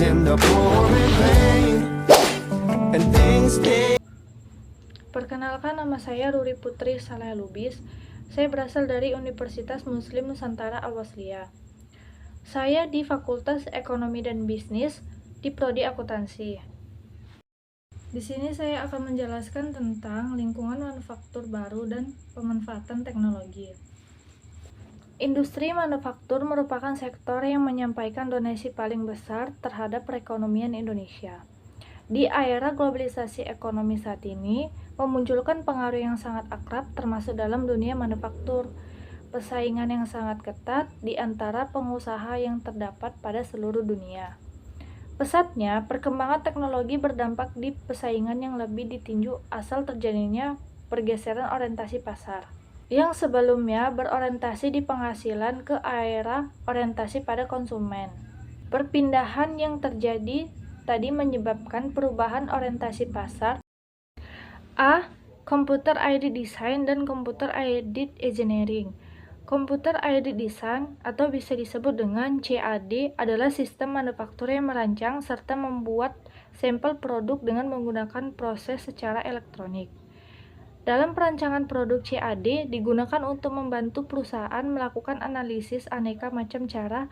in the pouring rain, and things stay. Perkenalkan, nama saya Ruri Putri Saleh Lubis. Saya berasal dari Universitas Muslim Nusantara Al-Wasliyah. Saya di Fakultas Ekonomi dan Bisnis di Prodi Akuntansi. Di sini saya akan menjelaskan tentang lingkungan manufaktur baru dan pemanfaatan teknologi. Industri manufaktur merupakan sektor yang menyampaikan donasi paling besar terhadap perekonomian Indonesia. Di era globalisasi ekonomi saat ini, memunculkan pengaruh yang sangat akrab termasuk dalam dunia manufaktur. Persaingan yang sangat ketat di antara pengusaha yang terdapat pada seluruh dunia. Pesatnya, perkembangan teknologi berdampak di persaingan yang lebih ditinju asal terjadinya pergeseran orientasi pasar. Yang sebelumnya berorientasi di penghasilan ke era orientasi pada konsumen. Perpindahan yang terjadi tadi menyebabkan perubahan orientasi pasar. A. Computer Aided Design dan Computer Aided Engineering. Computer Aided Design atau bisa disebut dengan CAD adalah sistem manufaktur yang merancang serta membuat sampel produk dengan menggunakan proses secara elektronik. Dalam perancangan produk CAD digunakan untuk membantu perusahaan melakukan analisis aneka macam cara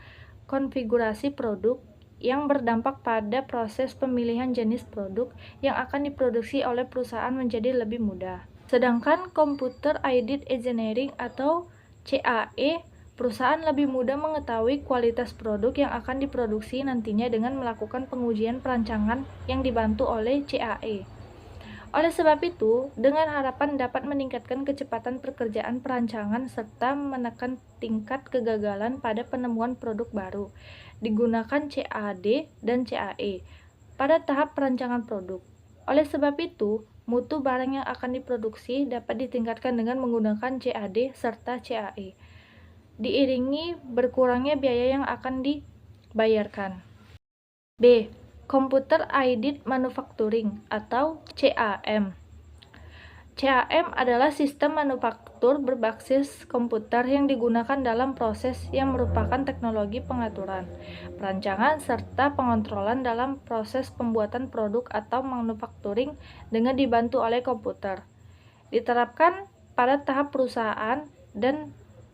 konfigurasi produk yang berdampak pada proses pemilihan jenis produk yang akan diproduksi oleh perusahaan menjadi lebih mudah. Sedangkan Computer Aided Engineering atau CAE, perusahaan lebih mudah mengetahui kualitas produk yang akan diproduksi nantinya dengan melakukan pengujian perancangan yang dibantu oleh CAE. Oleh sebab itu, dengan harapan dapat meningkatkan kecepatan pekerjaan perancangan serta menekan tingkat kegagalan pada penemuan produk baru, digunakan CAD dan CAE pada tahap perancangan produk. Oleh sebab itu, mutu barang yang akan diproduksi dapat ditingkatkan dengan menggunakan CAD serta CAE, diiringi berkurangnya biaya yang akan dibayarkan. B. Computer Aided Manufacturing atau CAM. CAM adalah sistem manufaktur berbasis komputer yang digunakan dalam proses yang merupakan teknologi pengaturan, perancangan, serta pengontrolan dalam proses pembuatan produk atau manufacturing dengan dibantu oleh komputer. Diterapkan pada tahap perusahaan dan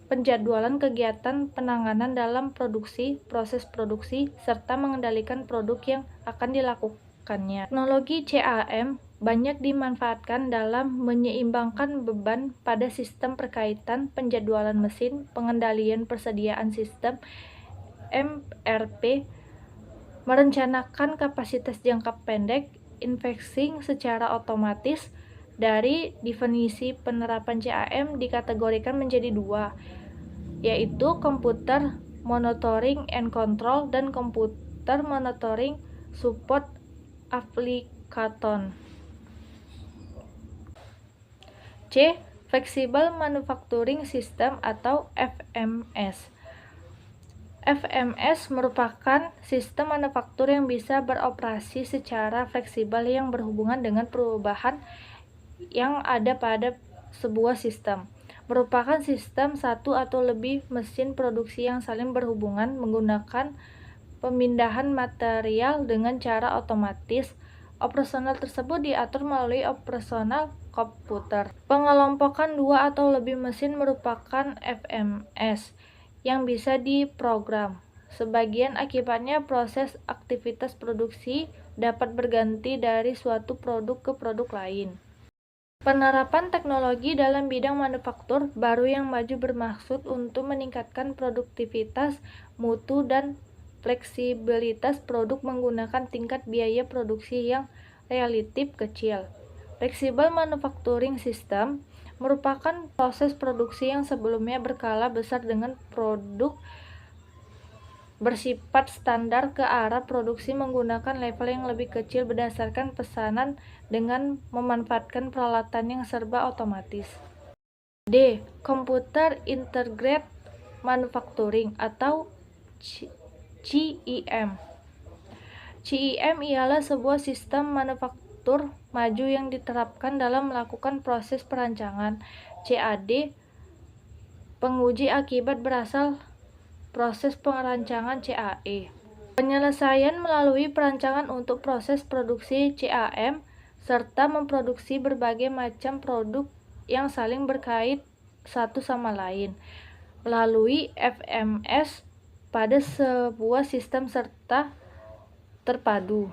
penjadwalan kegiatan penanganan dalam produksi, proses produksi, serta mengendalikan produk yang akan dilakukannya. Teknologi CAM banyak dimanfaatkan dalam menyeimbangkan beban pada sistem perkaitan penjadwalan mesin, pengendalian persediaan sistem, MRP, merencanakan kapasitas jangka pendek, investing secara otomatis. Dari definisi penerapan CAM dikategorikan menjadi dua, yaitu Computer Monitoring and Control dan Computer Monitoring Support Application. C. Flexible Manufacturing System atau FMS. FMS merupakan sistem manufaktur yang bisa beroperasi secara fleksibel yang berhubungan dengan perubahan yang ada pada sebuah sistem. Merupakan sistem satu atau lebih mesin produksi yang saling berhubungan menggunakan pemindahan material dengan cara otomatis. Operasional tersebut diatur melalui operasional komputer. Pengelompokan dua atau lebih mesin merupakan FMS yang bisa diprogram. Sebagian akibatnya proses aktivitas produksi dapat berganti dari suatu produk ke produk lain. Penerapan teknologi dalam bidang manufaktur baru yang maju bermaksud untuk meningkatkan produktivitas, mutu, dan fleksibilitas produk menggunakan tingkat biaya produksi yang relatif kecil. Flexible Manufacturing System merupakan proses produksi yang sebelumnya berskala besar dengan produk bersifat standar ke arah produksi menggunakan level yang lebih kecil berdasarkan pesanan dengan memanfaatkan peralatan yang serba otomatis. D. Computer Integrated Manufacturing atau CIM. CIM ialah sebuah sistem manufaktur maju yang diterapkan dalam melakukan proses perancangan CAD. Penguji akibat berasal proses perancangan CAE. Penyelesaian melalui perancangan untuk proses produksi CAM, serta memproduksi berbagai macam produk yang saling berkait satu sama lain, melalui FMS pada sebuah sistem serta terpadu.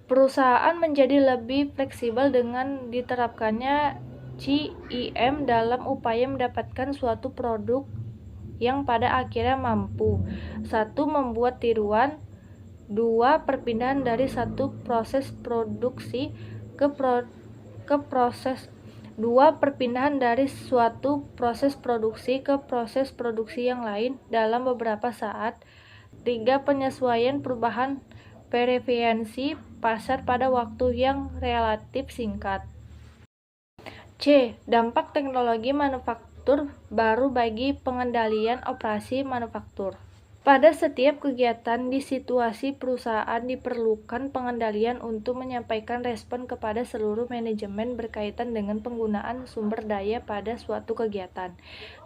Perusahaan menjadi lebih fleksibel dengan diterapkannya CIM dalam upaya mendapatkan suatu produk yang pada akhirnya mampu 1. Membuat tiruan, 2. Perpindahan dari satu proses produksi ke proses 2. Perpindahan dari suatu proses produksi ke proses produksi yang lain dalam beberapa saat. 3. Penyesuaian perubahan preferensi pasar pada waktu yang relatif singkat. C. Dampak teknologi manufaktur baru bagi pengendalian operasi manufaktur. Pada setiap kegiatan di situasi perusahaan diperlukan pengendalian untuk menyampaikan respon kepada seluruh manajemen berkaitan dengan penggunaan sumber daya pada suatu kegiatan.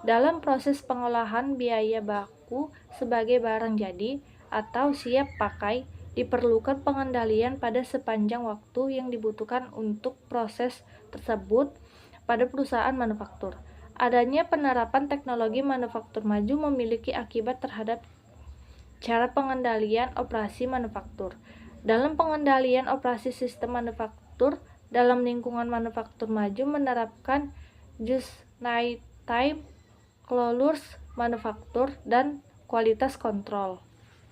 Dalam proses pengolahan biaya baku sebagai barang jadi atau siap pakai, diperlukan pengendalian pada sepanjang waktu yang dibutuhkan untuk proses tersebut pada perusahaan manufaktur. Adanya penerapan teknologi manufaktur maju memiliki akibat terhadap cara pengendalian operasi manufaktur. Dalam pengendalian operasi sistem manufaktur dalam lingkungan manufaktur maju menerapkan just-in-time closure manufaktur dan kualitas kontrol.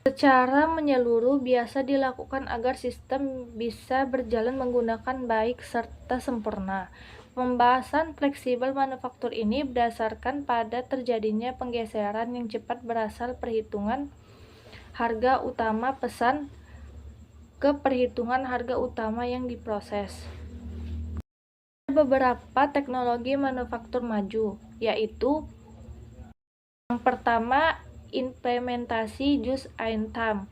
Secara menyeluruh biasa dilakukan agar sistem bisa berjalan menggunakan baik serta sempurna. Pembahasan fleksibel manufaktur ini berdasarkan pada terjadinya penggeseran yang cepat berasal perhitungan harga utama pesan ke perhitungan harga utama yang diproses. Beberapa teknologi manufaktur maju, yaitu yang pertama, implementasi just-in-time,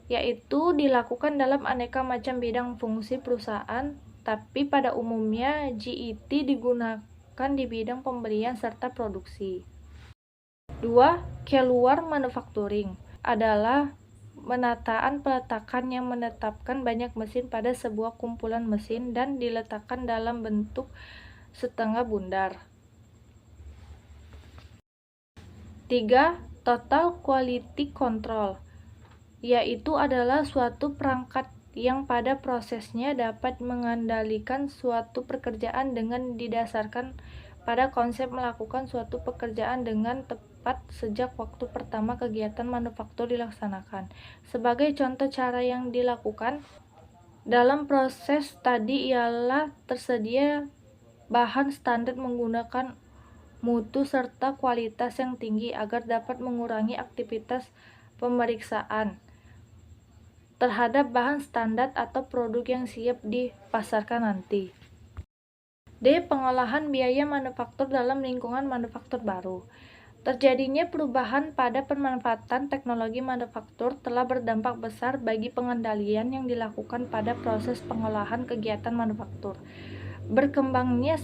yaitu dilakukan dalam aneka macam bidang fungsi perusahaan, tapi pada umumnya JIT digunakan di bidang pembelian serta produksi. 2. Keluar manufacturing adalah penataan peletakan yang menetapkan banyak mesin pada sebuah kumpulan mesin dan diletakkan dalam bentuk setengah bundar. 3. Total Quality Control, yaitu adalah suatu perangkat yang pada prosesnya dapat mengendalikan suatu pekerjaan dengan didasarkan pada konsep melakukan suatu pekerjaan dengan tepat sejak waktu pertama kegiatan manufaktur dilaksanakan. Sebagai contoh cara yang dilakukan dalam proses tadi ialah tersedia bahan standar menggunakan mutu serta kualitas yang tinggi agar dapat mengurangi aktivitas pemeriksaan terhadap bahan standar atau produk yang siap dipasarkan nanti. D. Pengolahan biaya manufaktur dalam lingkungan manufaktur baru. Terjadinya perubahan pada pemanfaatan teknologi manufaktur telah berdampak besar bagi pengendalian yang dilakukan pada proses pengolahan kegiatan manufaktur. Berkembangnya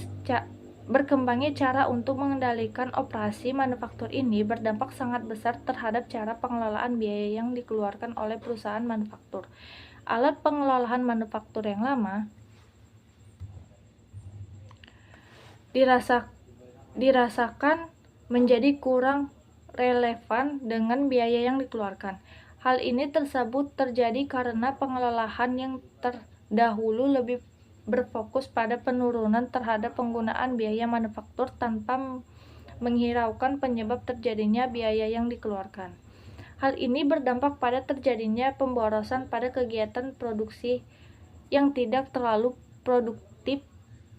cara untuk mengendalikan operasi manufaktur ini berdampak sangat besar terhadap cara pengelolaan biaya yang dikeluarkan oleh perusahaan manufaktur. Alat pengelolaan manufaktur yang lama dirasakan menjadi kurang relevan dengan biaya yang dikeluarkan. Hal ini tersebut terjadi karena pengelolaan yang terdahulu lebih berfokus pada penurunan terhadap penggunaan biaya manufaktur tanpa menghiraukan penyebab terjadinya biaya yang dikeluarkan. Hal ini berdampak pada terjadinya pemborosan pada kegiatan produksi yang tidak terlalu produktif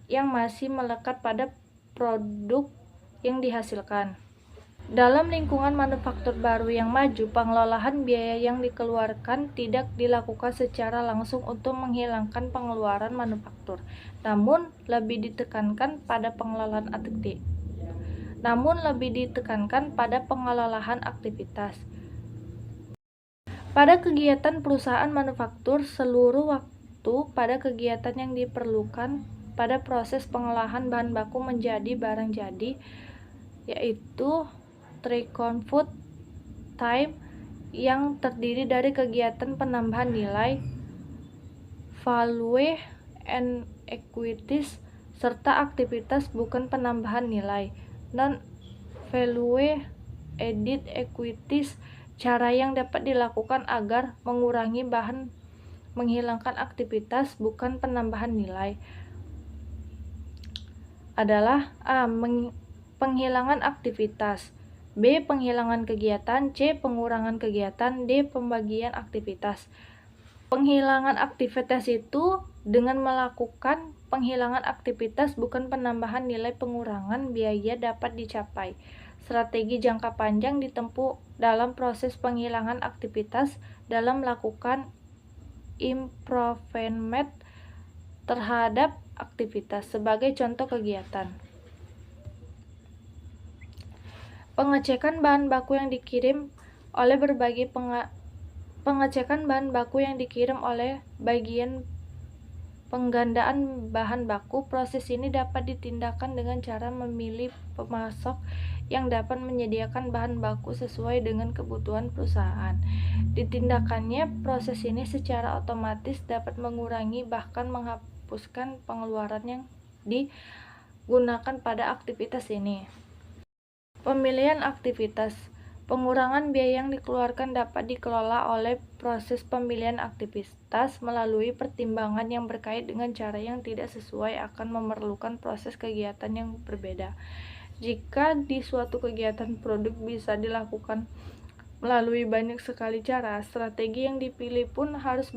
yang masih melekat pada produk yang dihasilkan. Dalam lingkungan manufaktur baru yang maju, pengelolaan biaya yang dikeluarkan tidak dilakukan secara langsung untuk menghilangkan pengeluaran manufaktur, namun lebih ditekankan pada pengelolaan aktivitas. Pada kegiatan perusahaan manufaktur, seluruh waktu pada kegiatan yang diperlukan pada proses pengolahan bahan baku menjadi barang jadi, yaitu Triconfood Time yang terdiri dari kegiatan penambahan nilai, value and equities, serta aktivitas bukan penambahan nilai, non-value added equities. Cara yang dapat dilakukan agar menghilangkan aktivitas bukan penambahan nilai adalah A. Penghilangan aktivitas, B. Penghilangan kegiatan, C. Pengurangan kegiatan, D. Pembagian aktivitas. Penghilangan aktivitas itu dengan melakukan penghilangan aktivitas bukan penambahan nilai, pengurangan biaya dapat dicapai. Strategi jangka panjang ditempuh dalam proses penghilangan aktivitas dalam melakukan improvement terhadap aktivitas. Sebagai contoh kegiatan: pengecekan bahan baku yang dikirim oleh bagian penggandaan bahan baku. Proses ini dapat ditindakkan dengan cara memilih pemasok yang dapat menyediakan bahan baku sesuai dengan kebutuhan perusahaan. Ditindakannya, proses ini secara otomatis dapat mengurangi bahkan menghapuskan pengeluaran yang digunakan pada aktivitas ini. Pemilihan aktivitas. Pengurangan biaya yang dikeluarkan dapat dikelola oleh proses pemilihan aktivitas melalui pertimbangan yang berkait dengan cara yang tidak sesuai akan memerlukan proses kegiatan yang berbeda. Jika di suatu kegiatan produk bisa dilakukan melalui banyak sekali cara, strategi yang dipilih pun harus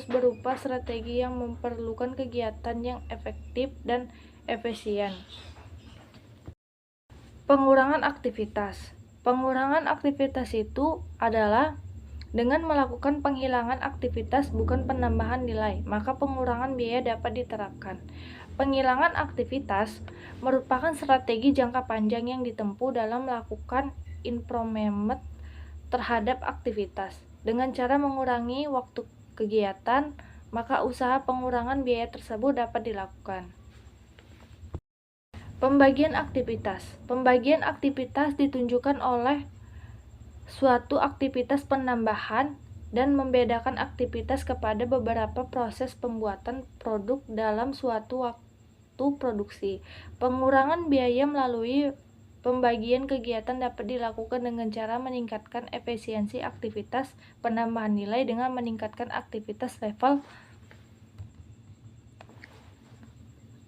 berupa strategi yang memerlukan kegiatan yang efektif dan efisien. Pengurangan aktivitas. Pengurangan aktivitas itu adalah dengan melakukan penghilangan aktivitas bukan penambahan nilai, maka pengurangan biaya dapat diterapkan. Penghilangan aktivitas merupakan strategi jangka panjang yang ditempuh dalam melakukan improvement terhadap aktivitas. Dengan cara mengurangi waktu kegiatan, maka usaha pengurangan biaya tersebut dapat dilakukan. Pembagian aktivitas. Pembagian aktivitas ditunjukkan oleh suatu aktivitas penambahan dan membedakan aktivitas kepada beberapa proses pembuatan produk dalam suatu waktu produksi. Pengurangan biaya melalui pembagian kegiatan dapat dilakukan dengan cara meningkatkan efisiensi aktivitas penambahan nilai dengan meningkatkan aktivitas level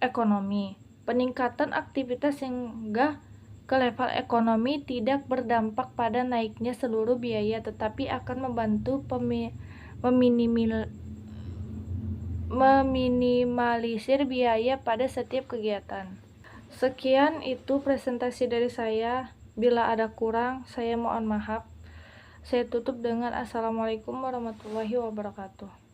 ekonomi. Peningkatan aktivitas hingga ke level ekonomi tidak berdampak pada naiknya seluruh biaya, tetapi akan membantu meminimalisir biaya pada setiap kegiatan. Sekian itu presentasi dari saya. Bila ada kurang, saya mohon maaf. Saya tutup dengan Assalamualaikum warahmatullahi wabarakatuh.